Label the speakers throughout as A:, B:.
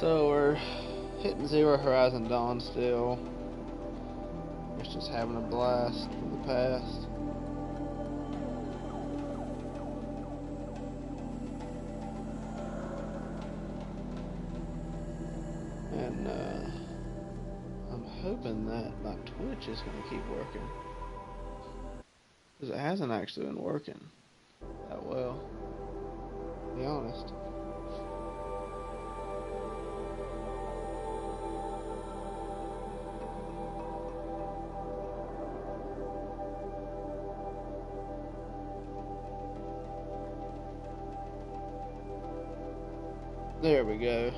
A: So we're hitting Zero Horizon Dawn still. It's just having a blast from the past. And I'm hoping that my Twitch is going to keep working. Because it hasn't actually been working that well, to be honest. There we go.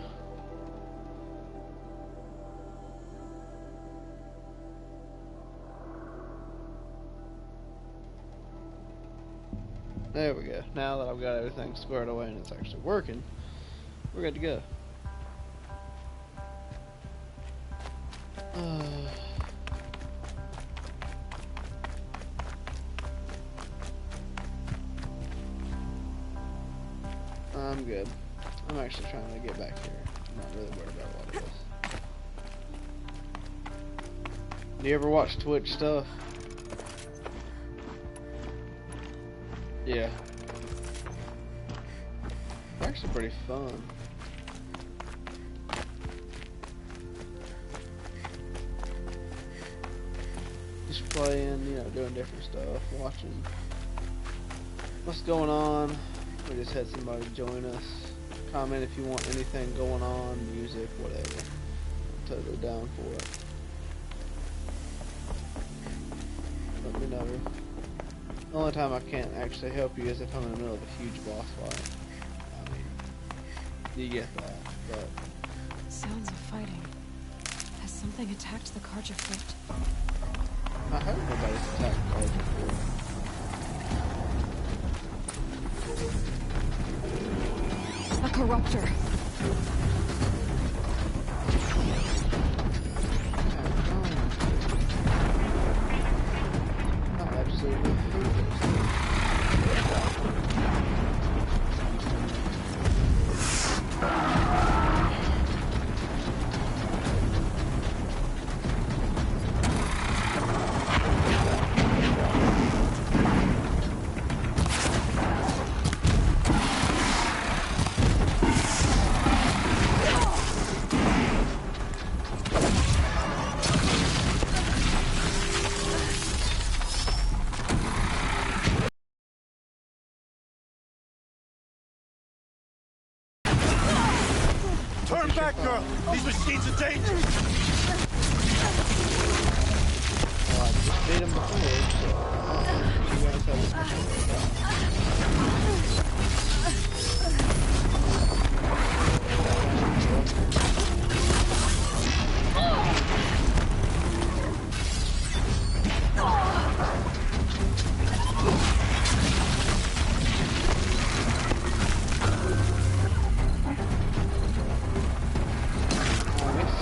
A: There we go. Now that I've got everything squared away and it's actually working, we're good to go. I'm good. I'm actually trying to get back here. I'm not really worried about what it is. Do you ever watch Twitch stuff? Yeah. It's actually pretty fun. Just playing, you know, doing different stuff, watching what's going on. We just had somebody join us. Comment if you want anything going on, music, whatever. I'm totally down for it. Let me know. The only time I can't actually help you is if I'm in the middle of a huge boss fight. I mean, you get that, but...
B: Sounds of fighting. Has something attacked the Carja fort?
A: I hope nobody's attacked Carja fort.
B: A corruptor.
C: Turn back, girl! These machines are dangerous!
A: Well, I just beat him before, so you guys have this much to worry about.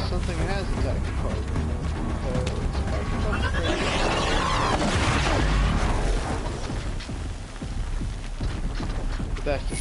A: Something has attacked the car. But that's just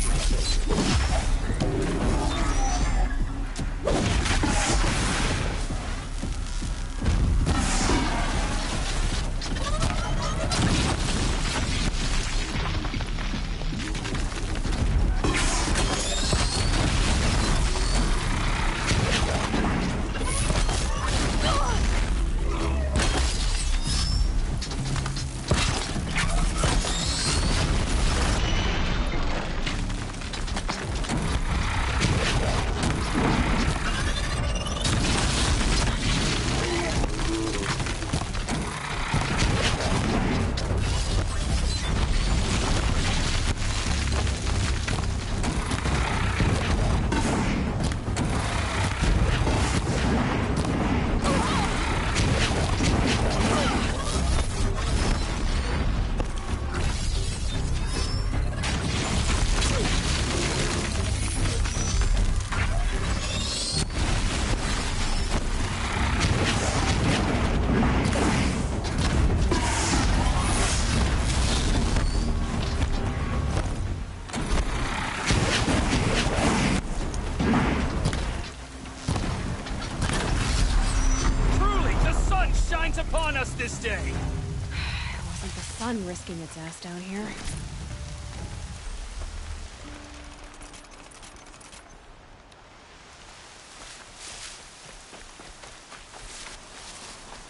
B: fun risking its ass down here.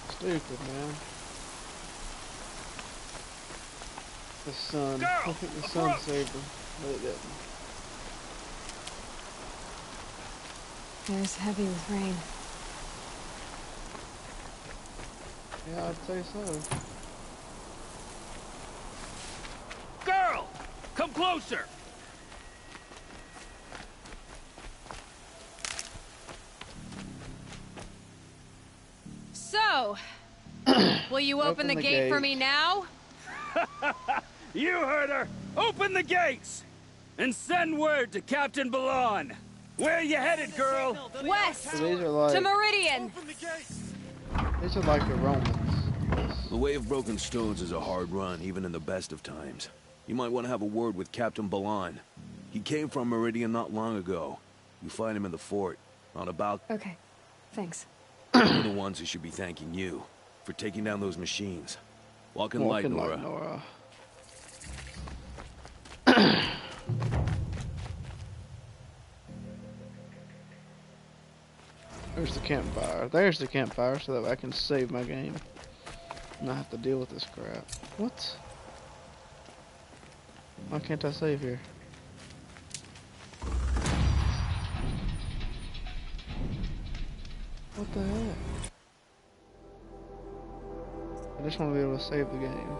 A: Stupid, man. The sun.
C: Girl,
A: I think the
C: approach.
A: sun saved him, but it didn't.
B: It's heavy with rain.
A: Yeah, I'd say so.
C: Girl! Come closer!
B: So, will you open the gate for me now?
C: You heard her! Open the gates! And send word to Captain Balon! Where you headed, girl?
B: West!
A: So these are like
B: To Meridian!
A: these are like the Romans.
D: The Way of Broken Stones is a hard run, even in the best of times. You might want to have a word with Captain Balon. He came from Meridian not long ago. You find him in the fort, on a balcony.
B: Okay, thanks.
D: We're the ones who should be thanking you for taking down those machines. Walk in light, Nora.
A: Like Nora. There's the campfire. There's the campfire so that I can save my game. And not have to deal with this crap. What? Why can't I save here? What the heck? I just want to be able to save the game.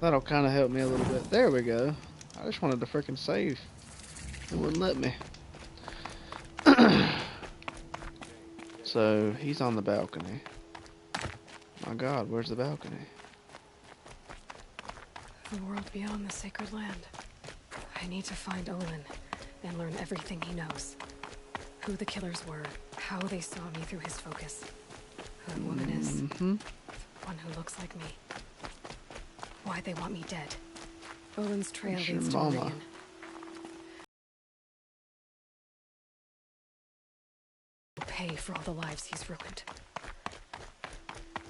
A: That'll kind of help me a little bit. There we go. I just wanted to frickin' save. It wouldn't let me. So, he's on the balcony. My god, where's the balcony?
B: The world beyond the sacred land. I need to find Olin and learn everything he knows. Who the killers were, how they saw me through his focus. Who the woman is. One who looks like me. Why they want me dead. Olin's trail
A: It's your
B: leads to
A: mama.
B: Meridian. He'll pay for all the lives he's ruined.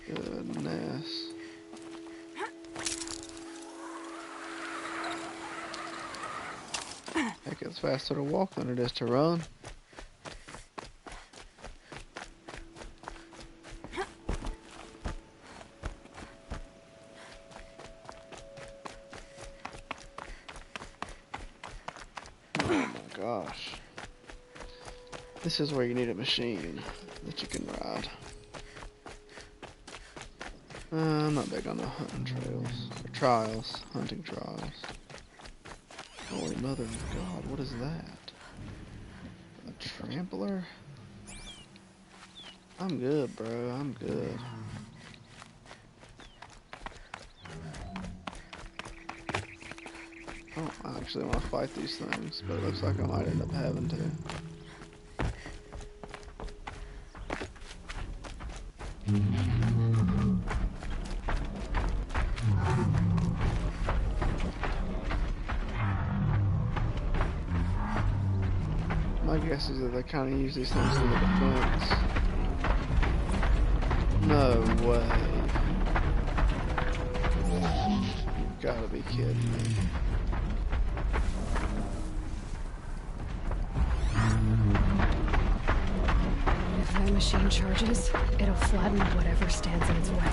A: Goodness. Heck, it's faster to walk than it is to run. Oh my gosh. This is where you need a machine that you can ride. I'm not big on the hunting trails. Or trials. Hunting trials. Holy mother of God, what is that? A trampler? I'm good, bro. I'm good. I don't actually want to fight these things, but it looks like I might end up having to. My guess is that they kind of use these things for the defense. No way. You gotta be kidding me.
B: If that machine charges, it'll flatten whatever stands in its way.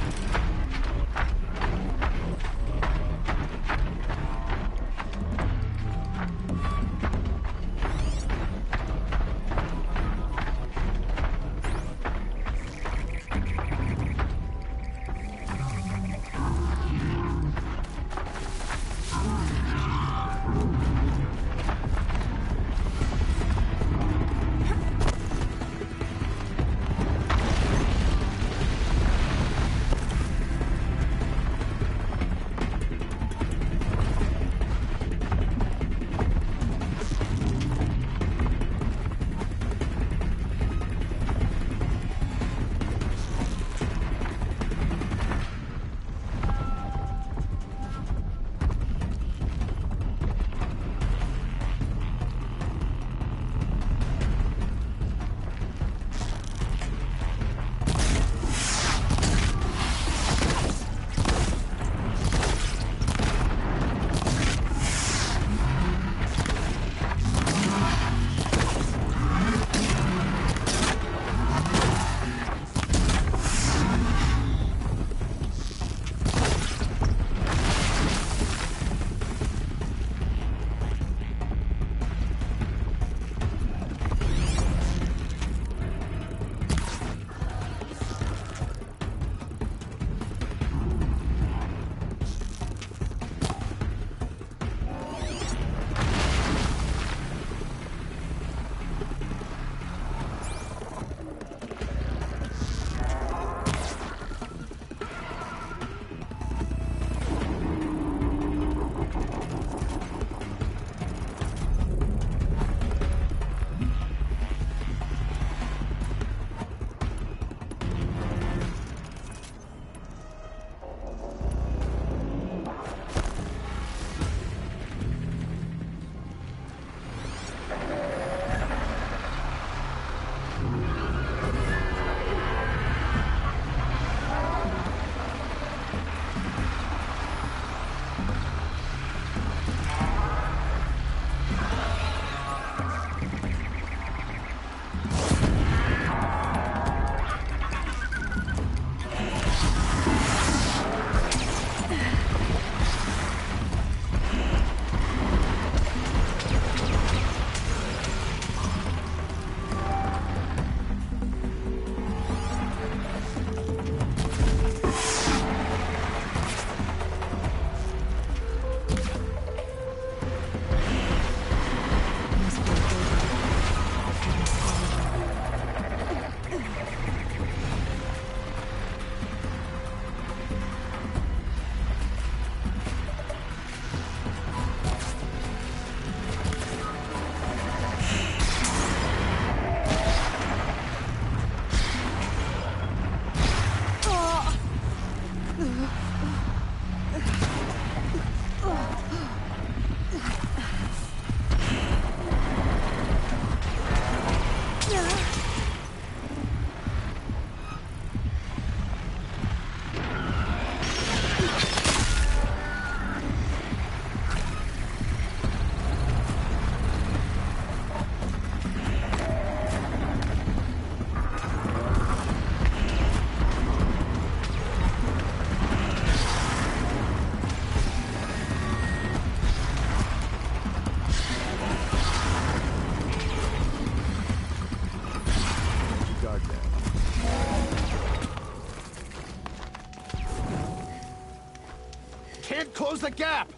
E: a gap!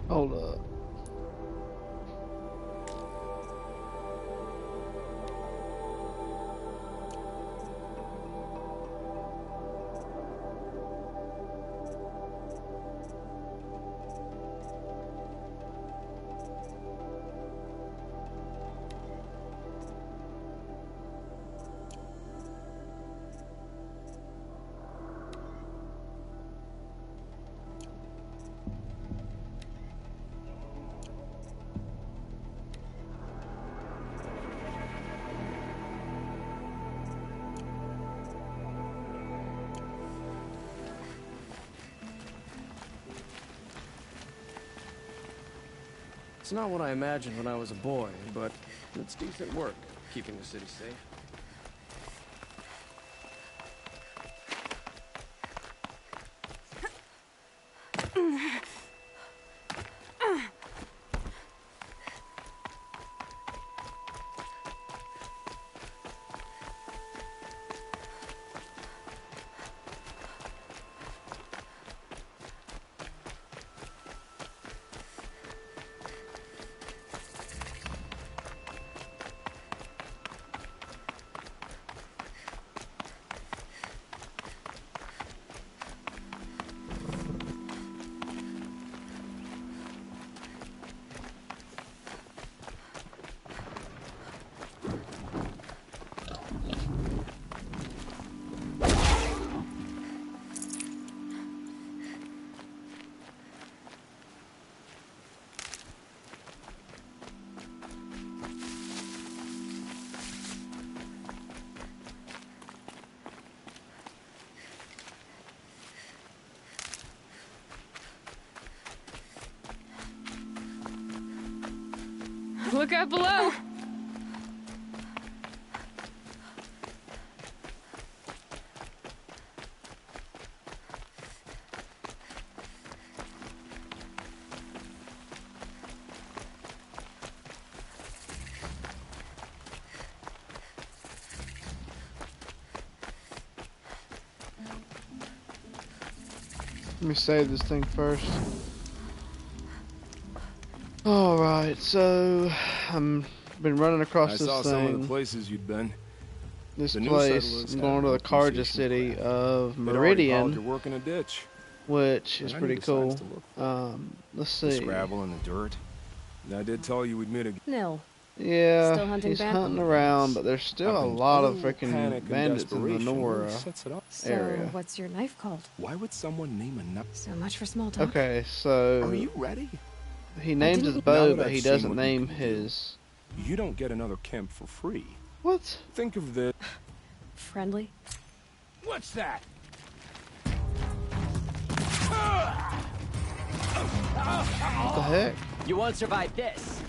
A: Hold up.
F: It's not what I imagined when I was a boy, but it's decent work, keeping the city safe.
B: Look out below!
A: Let me save this thing first. Alright, so I'm been running across
E: I
A: this
E: saw some of the
A: thing.
E: places you'd been.
A: This
E: The new
A: place.
E: settlers
A: I'm
E: had
A: going to
E: no
A: the Carja
E: appreciation
A: city
E: for
A: of
E: They'd already hauled your
A: Meridian,
E: work in a ditch.
A: which is
E: But I
A: pretty
E: need the signs
A: cool.
E: to look.
A: Let's
E: The
A: see.
E: scrabble in the dirt. And I did tell you we'd meet again.
B: Nil.
A: Yeah,
B: Still hunting
A: he's
B: bandits?
A: hunting around, but there's still a lot of freaking bandits in the Nora.
E: Sets it up.
B: So,
A: area.
B: what's your knife called?
E: Why would someone name a knife?
B: So much for small talk.
A: Okay, so
E: Are you ready?
A: he names his
B: didn't-
A: bow,
E: Now that
A: but
E: I've
A: he
E: seen
A: doesn't
E: what you
A: name
E: can do.
A: his.
E: You don't get another Kemp for free.
A: What?
E: Think of this.
B: Friendly?
C: What's that?
A: What the heck?
G: You won't survive this.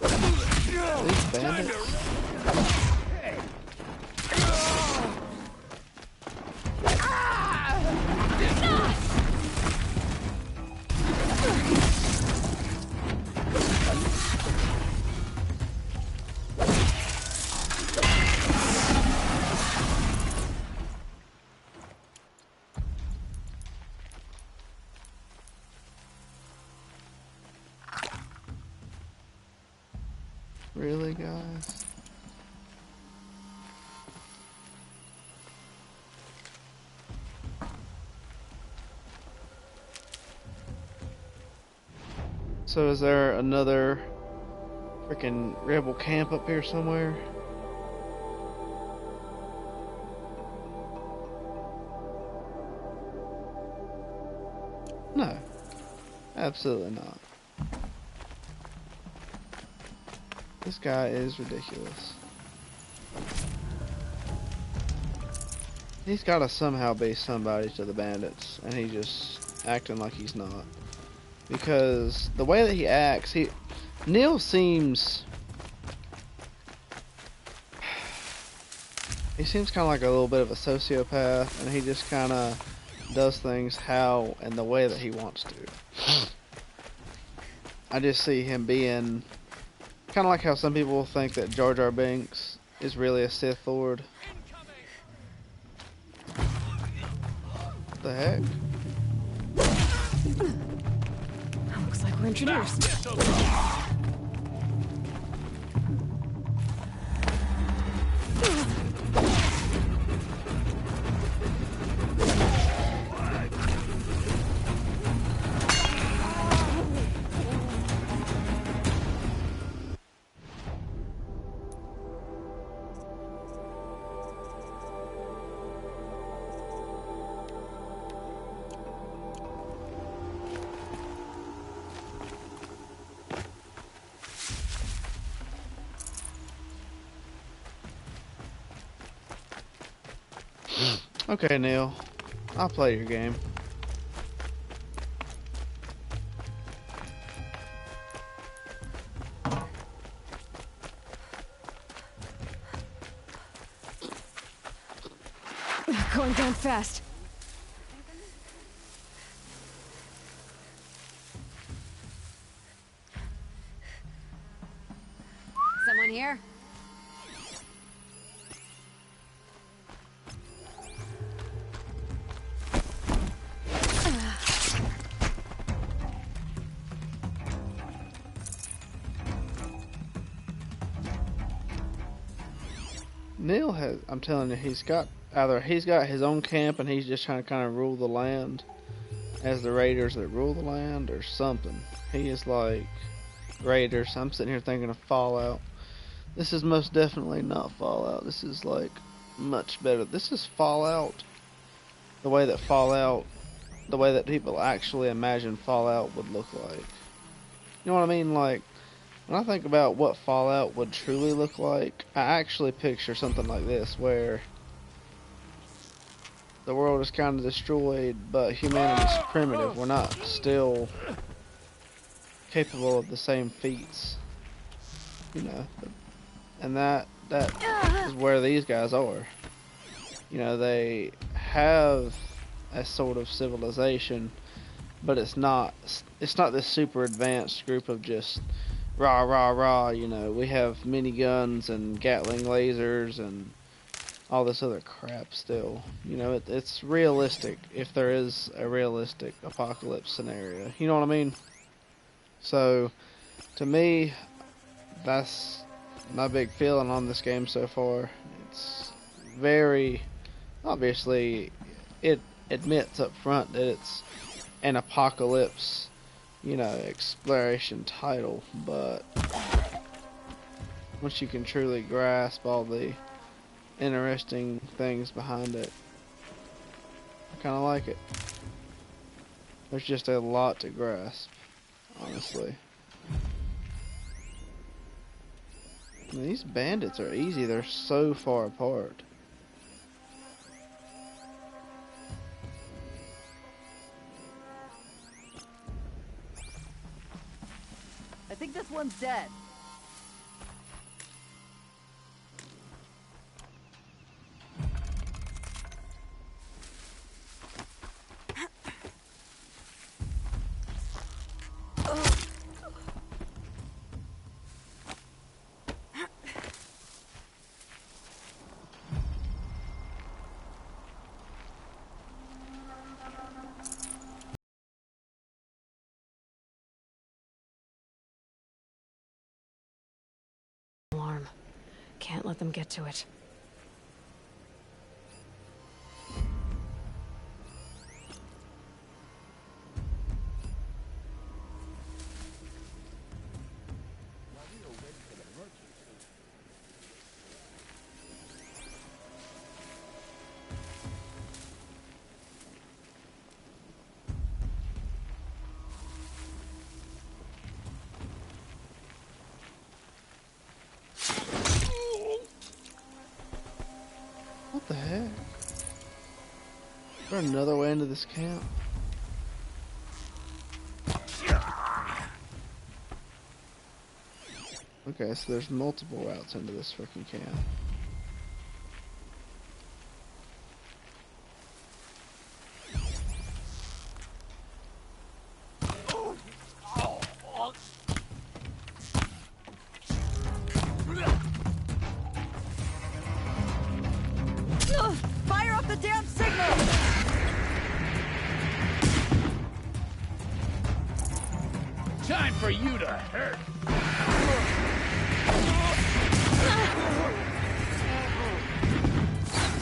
A: These bandits? Really, guys? So is there another freaking rebel camp up here somewhere? No. Absolutely not. This guy is ridiculous. He's gotta somehow be somebody to the bandits, and he's just acting like he's not. Because the way that he acts, Neil seems... He seems kind of like a little bit of a sociopath, and he just kind of does things how and the way that he wants to. I just see him being kind of like how some people think that Jar Jar Binks is really a Sith Lord. What the heck?
B: Looks like we're introduced.
A: Okay, Neil. I'll play your game.
B: Going down fast.
G: Someone here?
A: Neil has, I'm telling you, he's got his own camp and he's just trying to kind of rule the land as the raiders that rule the land or something. He is like Raiders. I'm sitting here thinking of Fallout. This is most definitely not Fallout. This is like much better. This is Fallout. The way that people actually imagine Fallout would look like. You know what I mean? Like, when I think about what Fallout would truly look like, I actually picture something like this, where the world is kind of destroyed, but humanity's primitive. We're not still capable of the same feats, you know. And that is where these guys are. You know, they have a sort of civilization, but it's not this super advanced group of just rah rah rah, you know. We have miniguns and Gatling lasers and all this other crap still. You know, it's realistic if there is a realistic apocalypse scenario. You know what I mean? So, to me, that's my big feeling on this game so far. It's very, obviously, it admits up front that it's an apocalypse, you know, exploration title, but once you can truly grasp all the interesting things behind it, I kind of like it. There's just a lot to grasp, honestly. I mean, these bandits are easy, they're so far apart.
H: I think this one's dead.
B: Alarm. Can't let them get to it.
A: What the heck? Is there another way into this camp? Okay, so there's multiple routes into this freaking camp.
C: Time for you to hurt.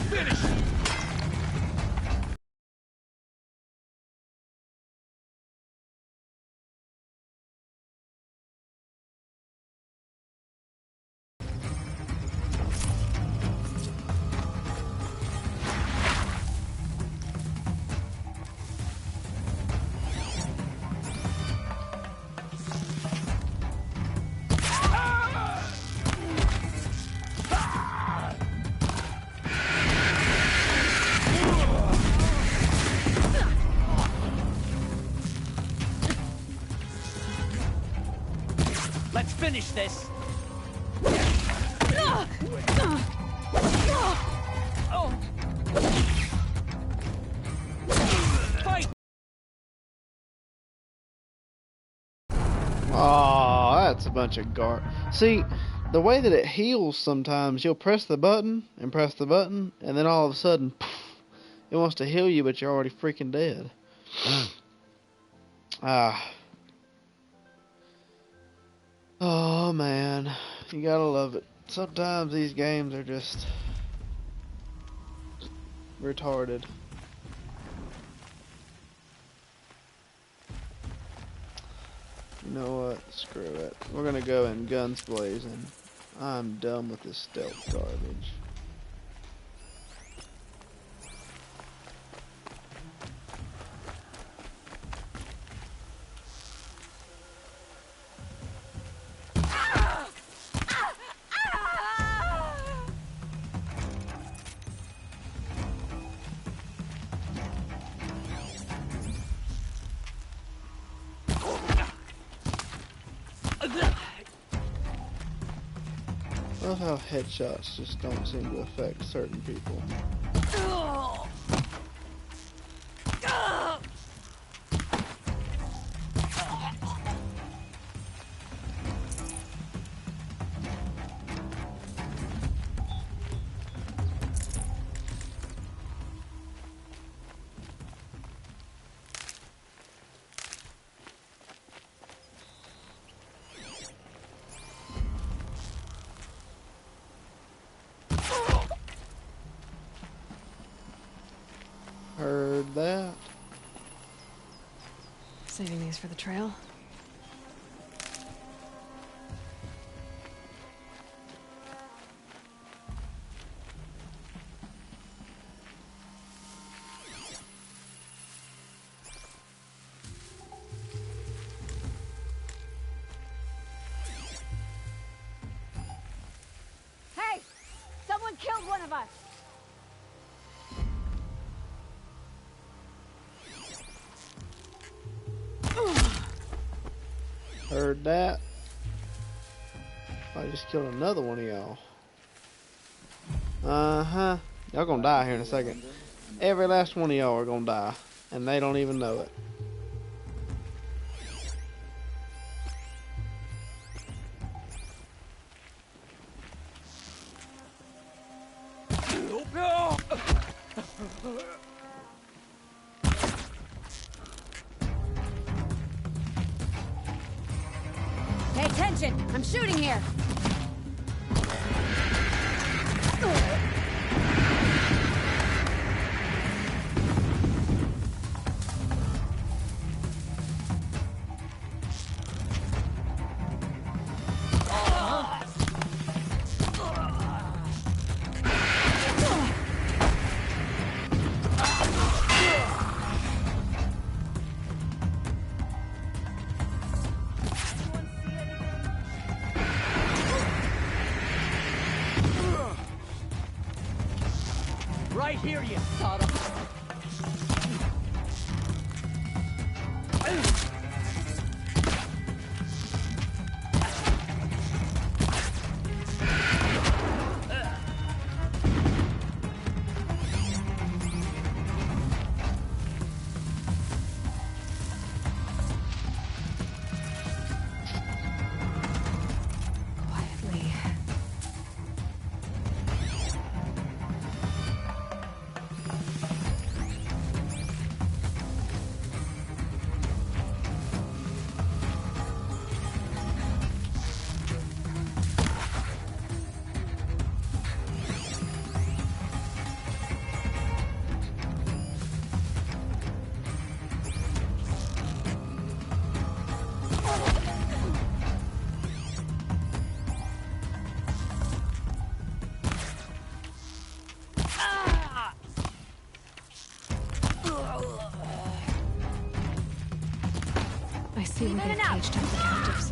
C: Finish. Let's finish this. Fight.
A: Oh, that's a bunch of See, the way that it heals sometimes, you'll press the button, and then all of a sudden, poof, it wants to heal you, but you're already freaking dead. Oh man, you gotta love it. Sometimes these games are just retarded. You know what? Screw it. We're gonna go in guns blazing. I'm done with this stealth garbage. I love how headshots just don't seem to affect certain people. Heard that.
B: Saving these for the trail.
G: Hey! Someone killed one of us!
A: Heard that. I just killed another one of y'all. Uh-huh. Y'all gonna die here in a second. Every last one of y'all are gonna die. And they don't even know it.
G: Pay attention! I'm shooting here!
C: Right here, you sodom.
B: Quietly. I see where they've caged up the captives.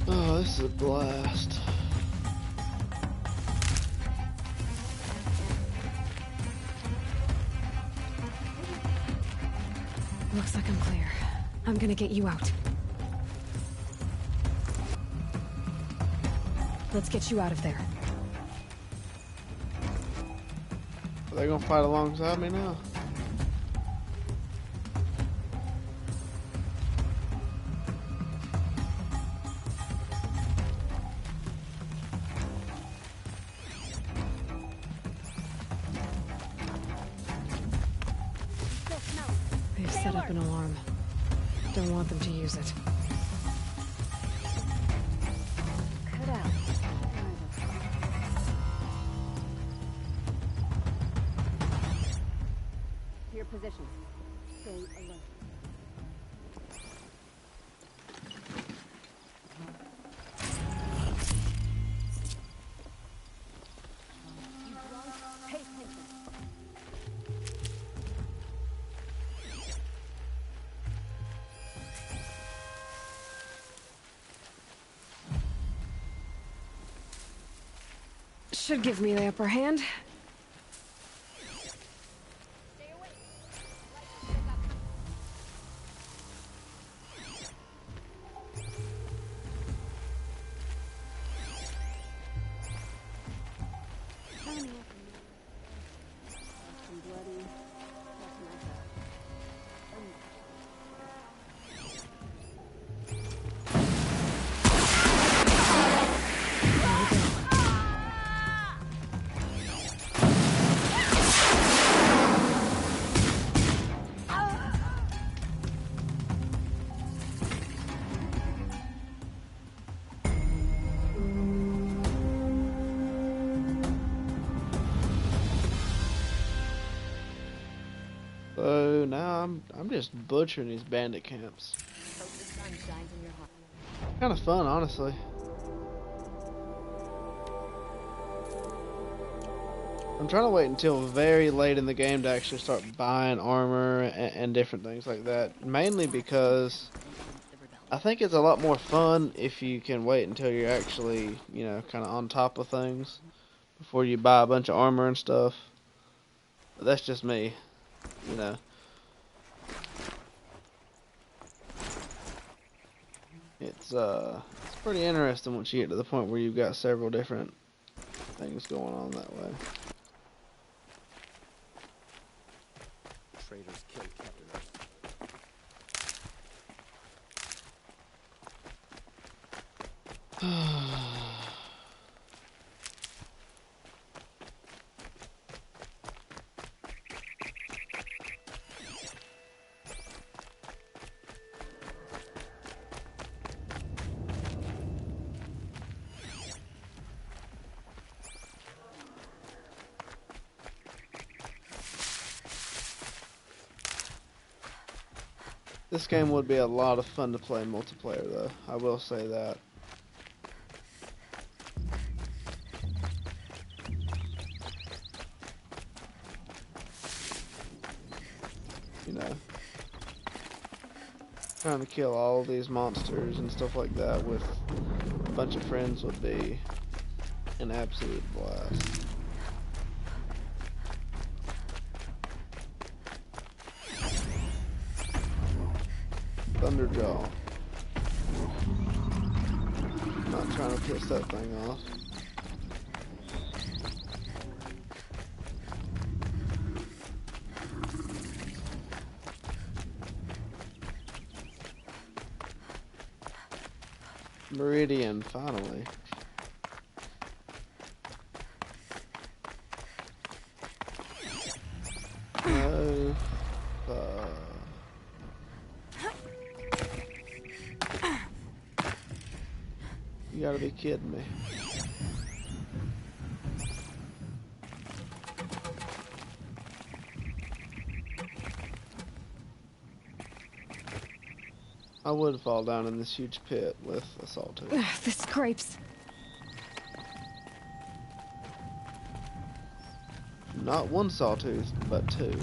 A: Oh, this is a blast.
B: Looks like I'm clear. I'm gonna get you out. Let's get you out of there.
A: Are they gonna fight alongside me now?
B: They've set up an alarm. Don't want them to use it.
G: Cut out. To your positions. Stay alert. Pay attention.
B: Should give me the upper hand.
A: So now I'm just butchering these bandit camps.
G: Hope the sun shines in your heart.
A: Kind of fun, honestly. I'm trying to wait until very late in the game to actually start buying armor and different things like that. Mainly because I think it's a lot more fun if you can wait until you're actually, you know, kind of on top of things before you buy a bunch of armor and stuff. But that's just me, you know. It's pretty interesting once you get to the point where you've got several different things going on that way.
E: Traitors kill Captain
A: This game would be a lot of fun to play multiplayer, though. I will say that. You know, trying to kill all these monsters and stuff like that with a bunch of friends would be an absolute blast. Thunderjaw. Not trying to piss that thing off. Meridian, finally. No. You gotta be kidding me. I would fall down in this huge pit with a sawtooth.
B: This scrapes.
A: Not one sawtooth, but two.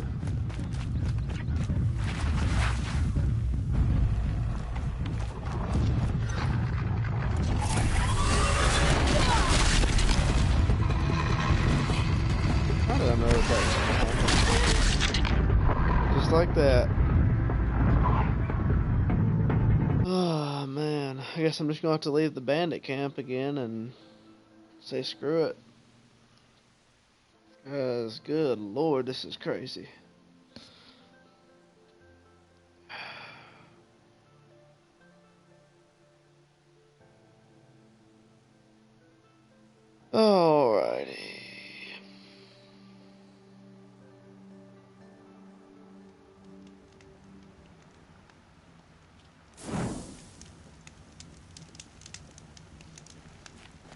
A: How did I know that was gonna happen? Just like that. Oh man, I guess I'm just gonna have to leave the bandit camp again and say screw it. Cause good lord, this is crazy. Alrighty.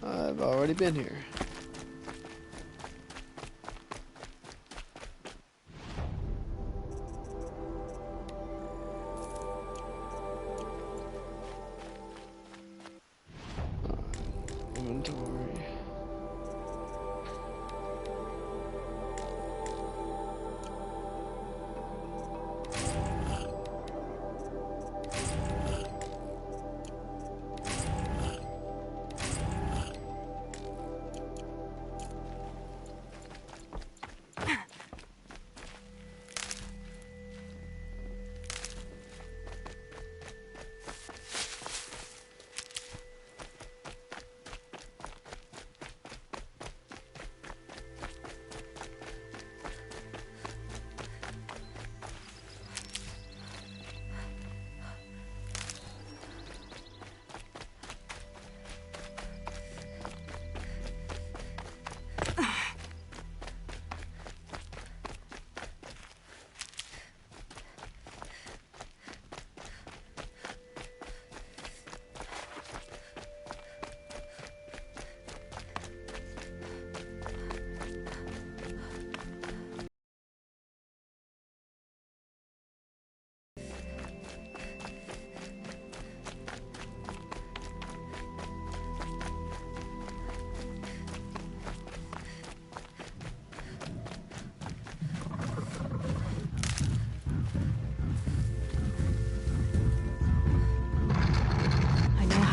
A: I've already been here. Inventory.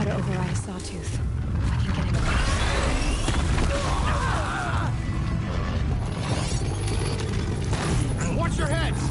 B: Override a sawtooth. If I can get it close.
C: Watch your heads!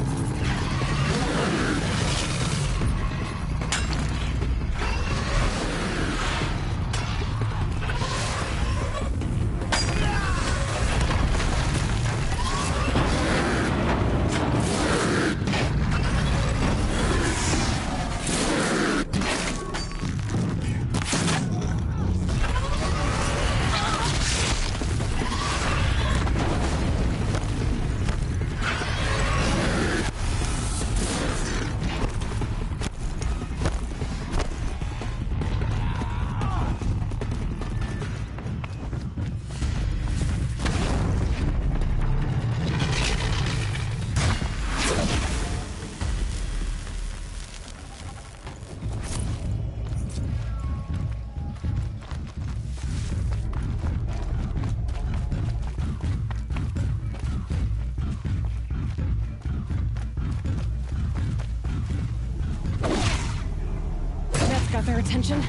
B: Got their attention?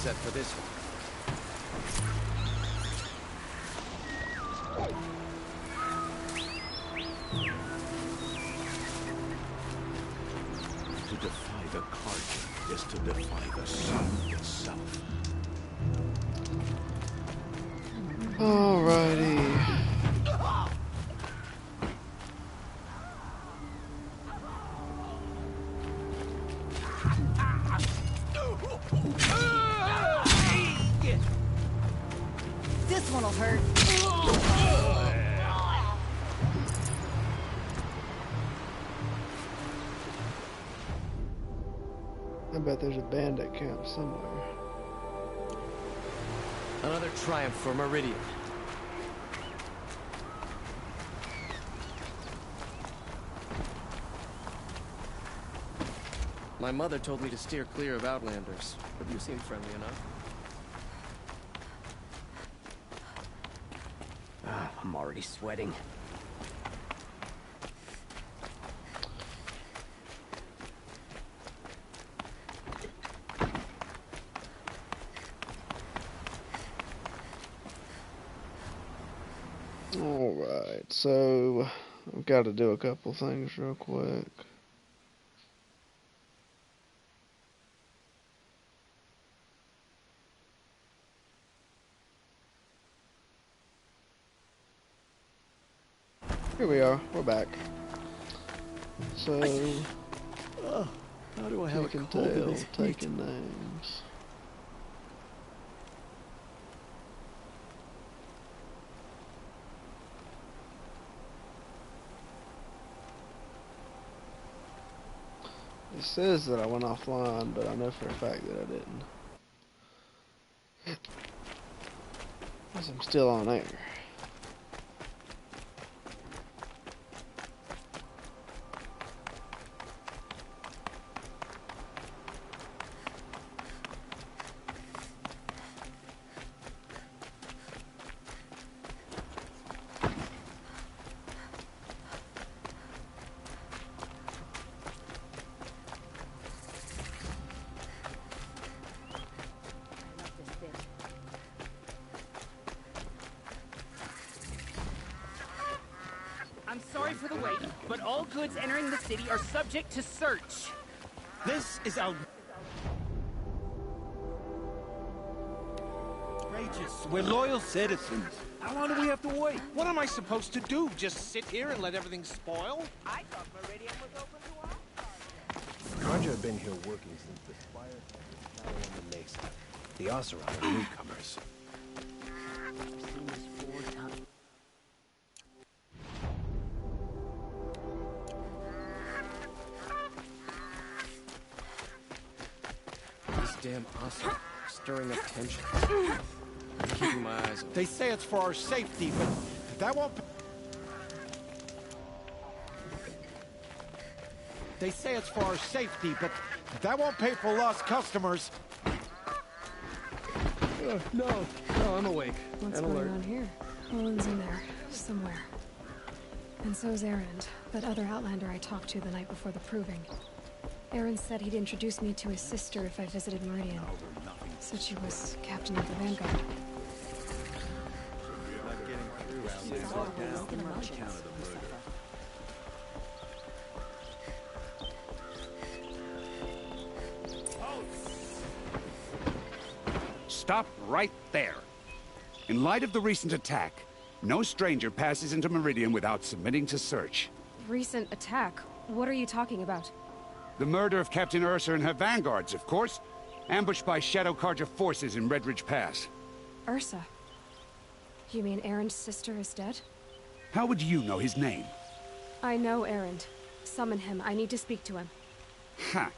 F: set for this one.
D: To defy the Carja is to defy the sun itself.
A: Alrighty.
H: This one'll hurt.
A: I bet there's a bandit camp somewhere.
F: Another triumph for Meridian. My mother told me to steer clear of Outlanders, but you seem friendly enough.
I: I'm already sweating.
A: Alright, so I've got to do a couple things real quick. Here we are, we're back. So,
F: How do I have a
A: taking
F: cold in
A: tail,
F: this heat?
A: taking names. It says that I went offline, but I know for a fact that I didn't. Because I'm still on air.
I: I'm sorry for the wait, but all goods entering the city are subject to search.
J: This is outrageous. We're loyal citizens.
C: How long do we have to wait?
J: What am I supposed to do? Just sit here and let everything spoil?
I: I thought Meridian was open to all.
E: Carja have been here working since the Spire settled on the Mesa. The Oseram are newcomers.
I: I've seen this 4 times.
F: These damn Oseram stirring up tension. I'm keeping my eyes on.
J: They say it's for our safety, but that won't... They say it's for our safety, but that won't pay for lost customers.
F: No, I'm awake.
B: What's
F: and
B: going
F: alert.
B: on here? Olin's in there, somewhere. And so's Erend, that other Outlander I talked to the night before the proving. Erend said he'd introduce me to his sister if I visited Meridian. Said she was captain of the Vanguard.
C: Stop right there. In light of the recent attack, no stranger passes into Meridian without submitting to search.
B: Recent attack? What are you talking about?
C: The murder of Captain Ursa and her vanguards, of course. Ambushed by Shadow Carja forces in Redridge Pass.
B: Ursa? You mean Erend's sister is dead?
C: How would you know his name?
B: I know Erend. Summon him. I need to speak to him.
C: Ha!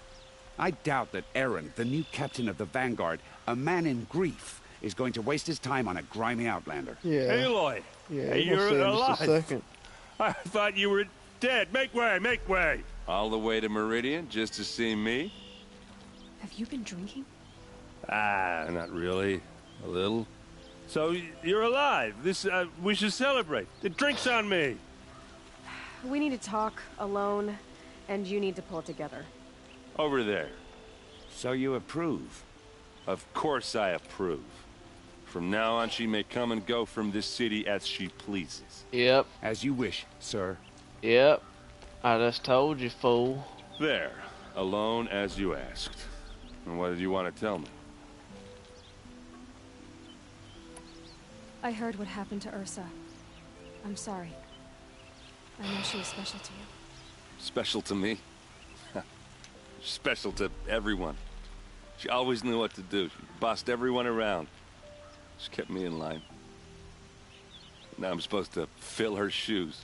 C: I doubt that Erend, the new captain of the Vanguard, a man in grief, is going to waste his time on a grimy outlander.
A: Yeah.
K: Aloy!
A: Yeah,
K: Hey,
A: we'll
K: you're
A: see in
K: alive!
A: just a second.
K: I thought you were dead. Make way, make way!
L: All the way to Meridian just to see me?
B: Have you been drinking?
K: Ah, not really. A little. So, you're alive. We should celebrate. The drink's on me.
M: We need to talk, alone, and you need to pull it together.
K: Over there.
C: So you approve?
K: Of course I approve. From now on, she may come and go from this city as she pleases.
A: Yep.
E: As you wish, sir.
A: Yep. I just told you, fool.
K: There. Alone as you asked. And what did you want to tell me?
B: I heard what happened to Ursa. I'm sorry. I know she was special to you.
K: Special to me? Special to everyone. She always knew what to do. She bossed everyone around. She kept me in line. Now I'm supposed to fill her shoes.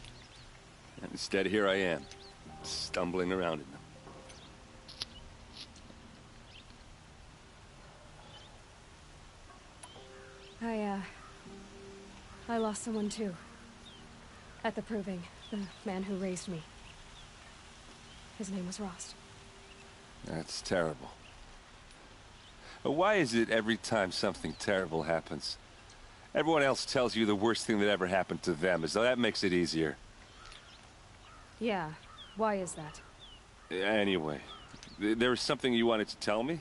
K: And instead, here I am, stumbling around in them.
B: I lost someone too. At the Proving, the man who raised me. His name was Rost.
K: That's terrible. Why is it every time something terrible happens, everyone else tells you the worst thing that ever happened to them, as though that makes it easier?
B: Yeah, why is that?
K: Anyway, there was something you wanted to tell me?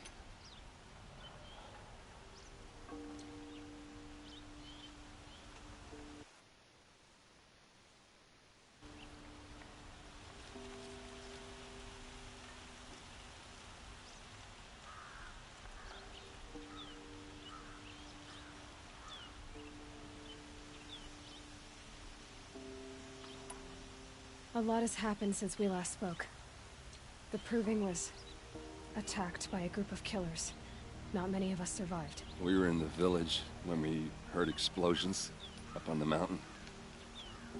B: A lot has happened since we last spoke. The Proving was attacked by a group of killers. Not many of us survived.
K: We were in the village when we heard explosions up on the mountain.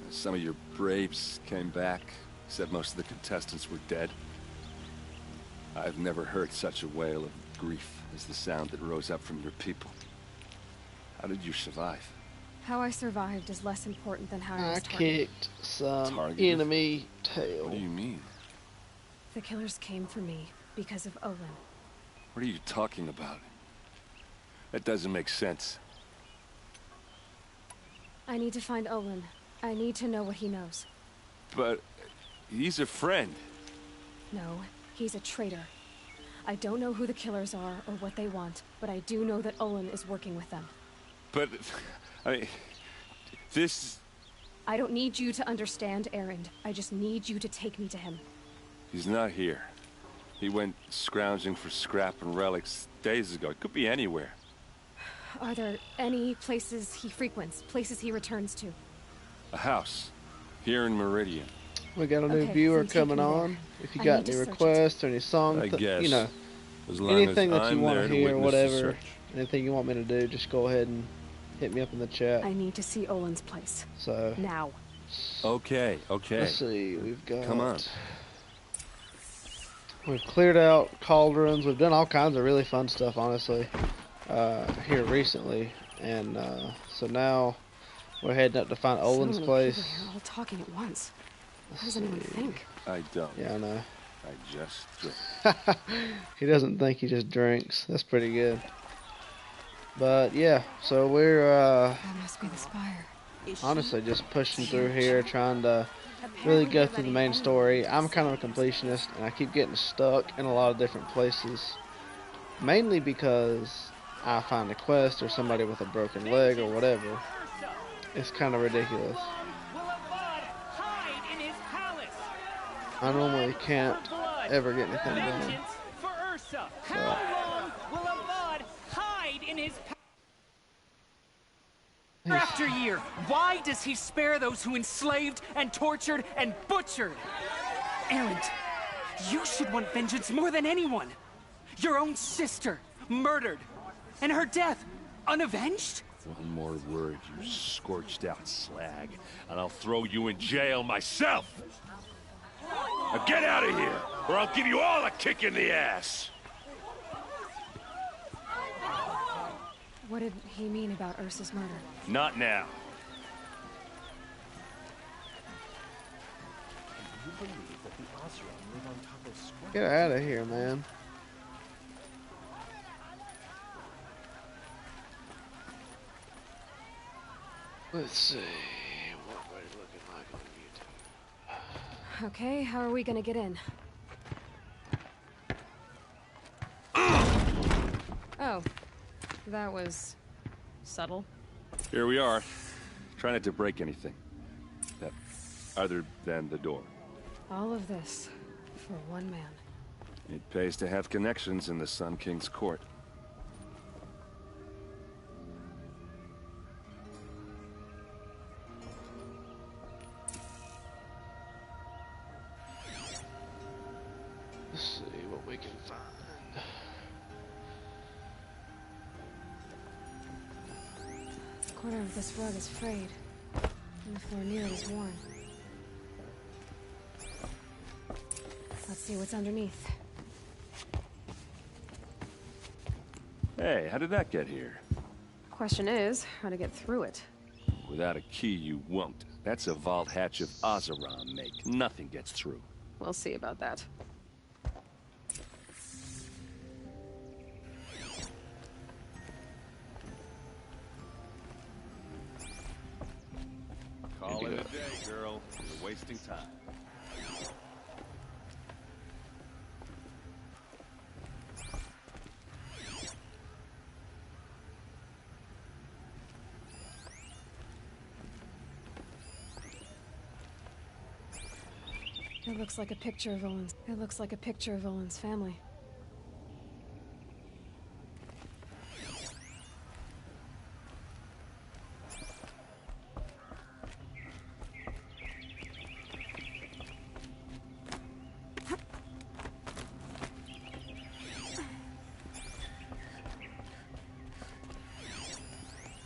K: Some of your braves came back, said most of the contestants were dead. I've never heard such a wail of grief as the sound that rose up from your people. How did you survive?
B: How I survived is less important than how I
A: I
B: was targeted.
A: kicked some
K: Targeted?
A: enemy tail.
K: What do you mean?
B: The killers came for me because of Olin.
K: What are you talking about? That doesn't make sense.
B: I need to find Olin. I need to know what he knows.
K: But he's a friend.
B: No, he's a traitor. I don't know who the killers are or what they want, but I do know that Olin is working with them.
K: But, I mean, this...
B: I don't need you to understand Erend. I just need you to take me to him.
K: He's not here. He went scrounging for scrap and relics days ago. It could be anywhere.
B: Are there any places he frequents? Places he returns to?
K: A house. Here in Meridian.
A: We got a new
B: Okay,
A: viewer
B: then take
A: coming
B: me there.
A: on. If you
B: I
A: got
B: need to
A: any
B: search it.
A: requests or any song,
K: I guess.
A: you know,
K: As long
A: anything
K: as
A: that you
K: I'm
A: want
K: there
A: to
K: to
A: hear,
K: witness the
A: whatever,
K: search.
A: anything you want me to do, just go ahead and hit me up in the chat.
B: I need to see Olin's place.
A: So
B: Now.
K: Okay, okay.
A: let's see, we've got.
K: Come on.
A: We've cleared out cauldrons. We've done all kinds of really fun stuff, honestly, here recently, and so now we're heading up to find Olin's
B: so many
A: place.
B: people here all talking at once. What does anyone think?
K: I don't.
A: Yeah, I know.
K: I just drink.
A: He doesn't think he just drinks. That's pretty good. But yeah, so we're
B: That must be the spire.
A: honestly just pushing through here, trying to really go through the main story. I'm kind of a completionist, and I keep getting stuck in a lot of different places, mainly because I find a quest or somebody with a broken leg or whatever. It's kind of ridiculous. I normally can't ever get anything done.
I: For Ursa.
A: So,
I: How long will Avad hide in his year after year? Why does he spare those who enslaved and tortured and butchered? Erend, you should want vengeance more than anyone. Your own sister, murdered, and her death, unavenged?
K: One more word, you scorched out slag, and I'll throw you in jail myself! Now get out of here, or I'll give you all a kick in the ass!
B: What did he mean about Ursa's murder?
K: Not now.
A: get out of here, man. Let's see what we're looking like on YouTube.
B: Okay, how are we gonna get in? Oh,
M: That was... subtle.
K: Here we are. Try not to break anything. That... other than the door.
B: All of this for one man.
K: It pays to have connections in the Sun King's court.
A: Let's see what we can find.
B: The corner of this rug is frayed, and the floor near it is worn. Let's see what's underneath.
K: Hey, how did that get here?
M: Question is, how to get through it.
K: Without a key, you won't. That's a vault hatch of Oseram make. Nothing gets through.
M: We'll see about that.
K: Call it a day, girl. You're wasting time.
B: It looks like a picture of Olin's. It looks like a picture of Olin's family.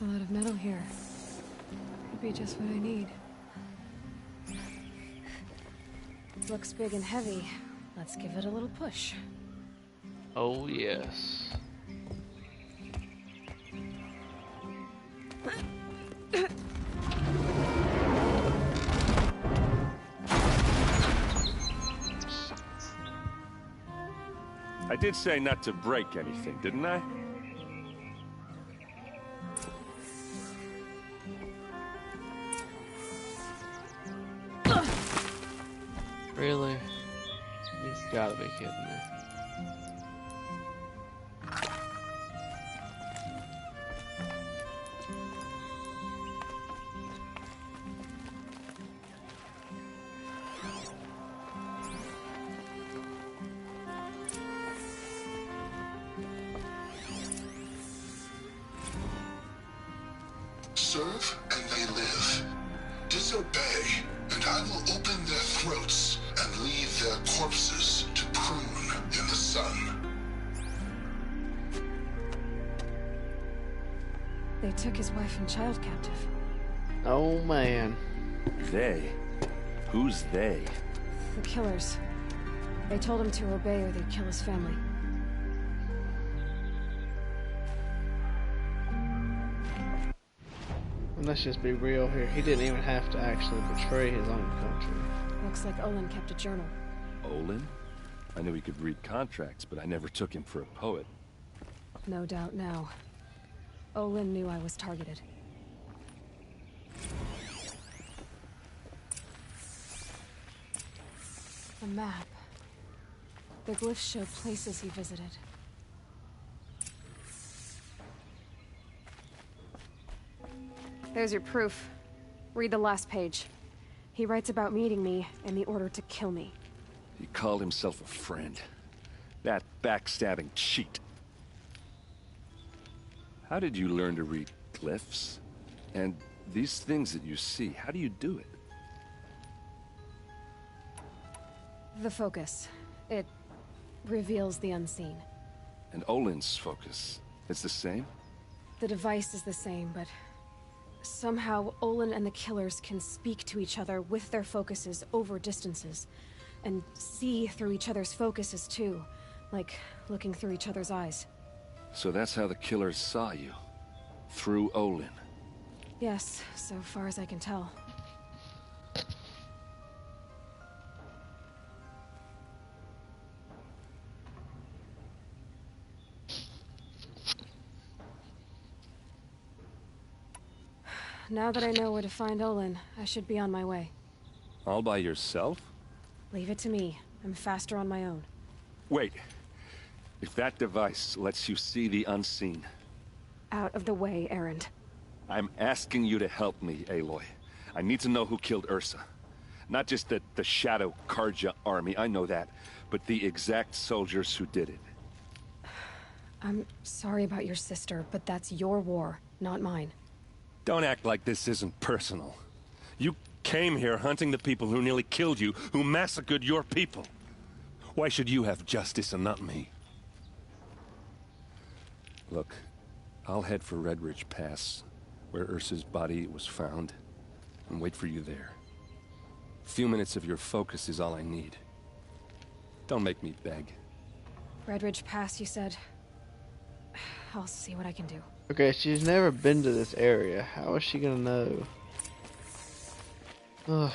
B: A lot of metal here. Could be just what I need. Looks big and heavy. Let's give it a little push.
A: Oh, yes.
K: I did say not to break anything, didn't I?
A: Really? You've gotta be kidding me.
N: Serve and they live. Disobey, and I will open their throats and leave their corpses to prune in the sun.
B: They took his wife and child captive.
A: Oh, man.
K: They? Who's they?
B: The killers. They told him to obey or they'd kill his family.
A: And let's just be real here. He didn't even have to actually betray his own country.
B: Looks like Olin kept a journal.
K: Olin? I knew he could read contracts, but I never took him for a poet.
B: No doubt now. Olin knew I was targeted. A map. The glyphs show places he visited.
M: There's your proof. Read the last page. He writes about meeting me and the order to kill me.
K: He called himself a friend. That backstabbing cheat. How did you learn to read glyphs? And these things that you see, how do you do it?
B: The focus. It reveals the unseen.
K: And Olin's focus, it's the same?
B: The device is the same, but somehow Olin and the killers can speak to each other with their focuses over distances. And see through each other's focuses too. Like looking through each other's eyes.
K: So that's how the killers saw you? Through Olin?
B: Yes, so far as I can tell. Now that I know where to find Olin, I should be on my way.
K: All by yourself?
B: Leave it to me. I'm faster on my own.
K: Wait. If that device lets you see the unseen,
M: out of the way, Erend.
K: I'm asking you to help me, Aloy. I need to know who killed Ursa. Not just the Shadow Carja army, I know that, but the exact soldiers who did it.
M: I'm sorry about your sister, but that's your war, not mine.
E: Don't act like this isn't personal. You came here hunting the people who nearly killed you, who massacred your people. Why should you have justice and not me?
K: Look, I'll head for Red Ridge Pass, where Ursa's body was found, and wait for you there. A few minutes of your focus is all I need. Don't make me beg.
M: Red Ridge Pass, you said? I'll see what I can do.
A: Okay, she's never been to this area. How is she gonna know? Ugh.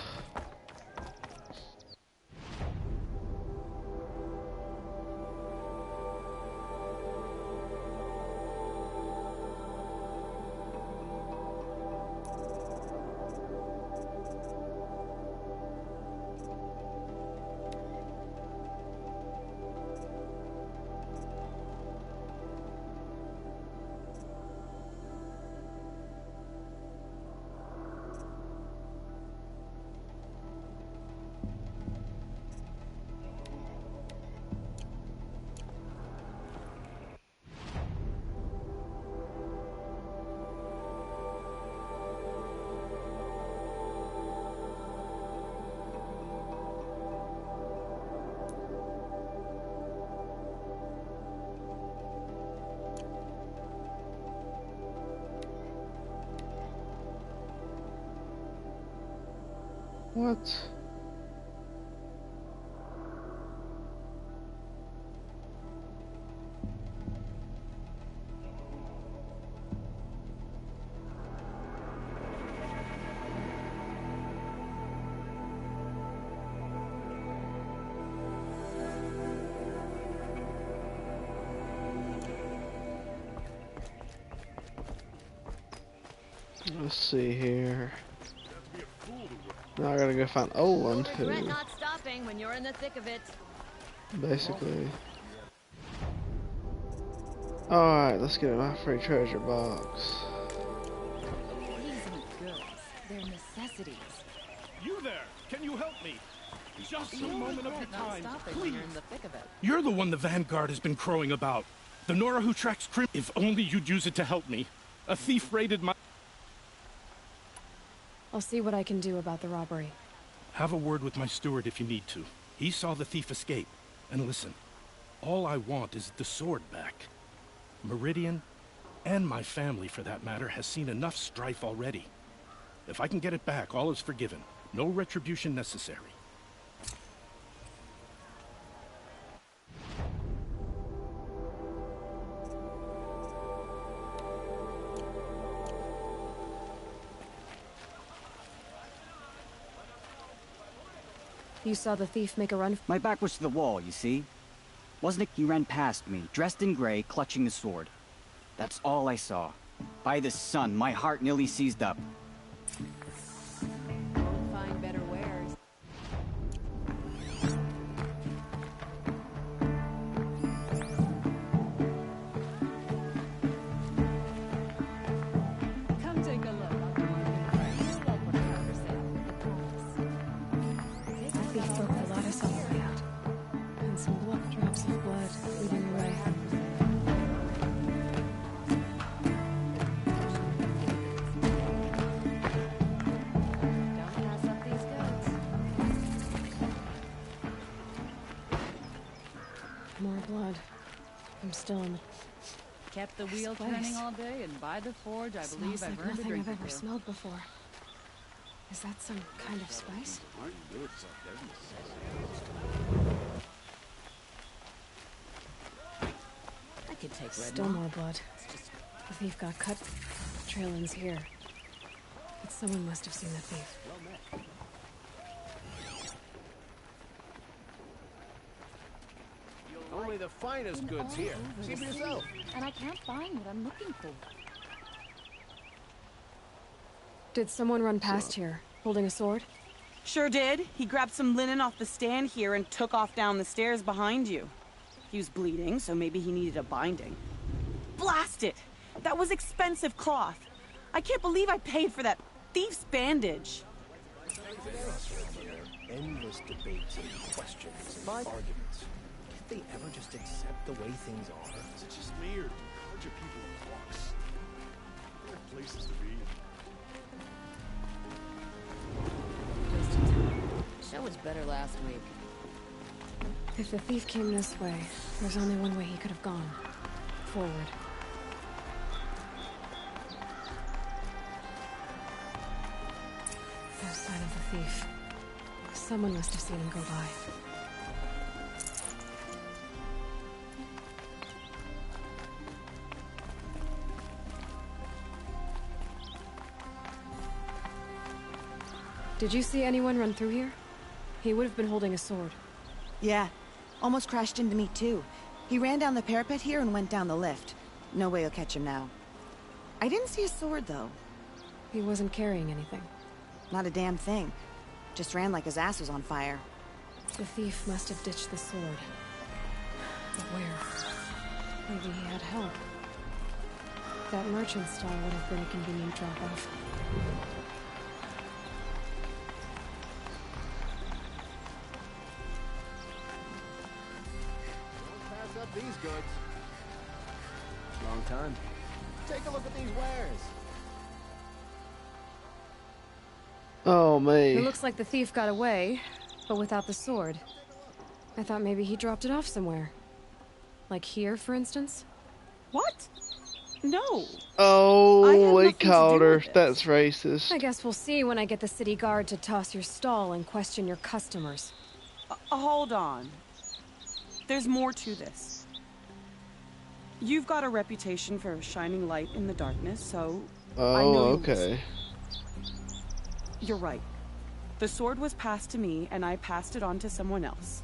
A: What? Let's see here. Now I gotta go find Olin,
G: Regret not stopping when you're in the thick of it.
A: Basically. Alright, let's get my free treasure box.
G: These aren't goods. They're necessities.
O: You there! Can you help me? Just a moment of your time, please.
G: You're in the thick of it.
O: You're the one the Vanguard has been crowing about. The Nora who tracks Crim. If only you'd use it to help me. A thief raided my...
M: I'll see what I can do about the robbery.
O: Have a word with my steward if you need to. He saw the thief escape. And listen, all I want is the sword back. Meridian, and my family for that matter, has seen enough strife already. If I can get it back, all is forgiven. No retribution necessary.
M: You saw the thief make a run?
P: My back was to the wall, you see? Wasn't it he ran past me, dressed in gray, clutching the sword? That's all I saw. By the sun, my heart nearly seized up.
G: Won't find better wares. Come take a look.
M: The thief broke the lattice on the way out. And some drops of blood leading away.
G: Don't pass up these goods.
M: More blood. I'm still in the...
G: Kept the wheel
M: place.
G: turning all day, and by the forge, I believe
M: Smells
G: I've
M: like
G: earned a
M: nothing
G: drink
M: I've
G: or
M: ever
G: two.
M: smelled before. Is that some kind of spice?
G: I could take red
M: Still
G: Moth.
M: more blood. The thief got cut. Trail ends here. But someone must have seen the thief.
E: Only the finest goods here. See for yourself.
G: And I can't find what I'm looking for.
M: Did someone run past here, holding a sword?
Q: Sure did. He grabbed some linen off the stand here and took off down the stairs behind you. He was bleeding, so maybe he needed a binding. Blast it! That was expensive cloth. I can't believe I paid for that thief's bandage.
R: Endless debates and questions and arguments. Can't they ever just accept the way things are?
S: It's just me or a bunch of people with walks. There are places to be.
G: Show was better last week.
B: If the thief came this way, there's only one way he could have gone. Forward. No sign of the thief. Someone must have seen him go by. Did you see anyone run through here? He would have been holding a sword.
H: Yeah. Almost crashed into me, too. He ran down the parapet here and went down the lift. No way you'll catch him now. I didn't see a sword, though.
B: He wasn't carrying anything.
H: Not a damn thing. Just ran like his ass was on fire.
B: The thief must have ditched the sword. But where? Maybe he had help. That merchant stall would have been a convenient drop-off.
R: These goods. Long time. Take a look at these wares.
A: Oh, me.
B: It looks like the thief got away, but without the sword. I thought maybe he dropped it off somewhere. Like here, for instance?
Q: What? No.
A: Oh, we called her. That's racist.
B: I guess we'll see when I get the city guard to toss your stall and question your customers.
Q: Hold on. There's more to this. You've got a reputation for shining light in the darkness, so I know you'll listen. You're right. The sword was passed to me, and I passed it on to someone else.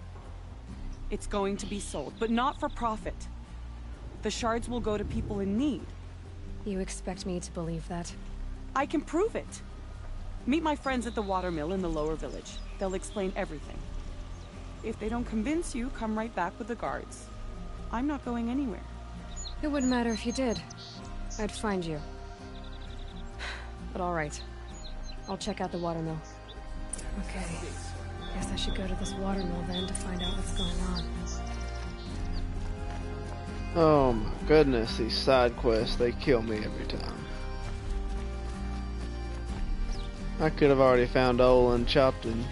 Q: It's going to be sold, but not for profit. The shards will go to people in need.
B: You expect me to believe that?
Q: I can prove it. Meet my friends at the watermill in the lower village. They'll explain everything. If they don't convince you, come right back with the guards. I'm not going anywhere.
B: It wouldn't matter if you did. I'd find you. But all right. I'll check out the watermill. Okay. Guess I should go to this watermill then to find out what's going on.
A: Oh my goodness, these side quests, they kill me every time. I could have already found Olin, chopped and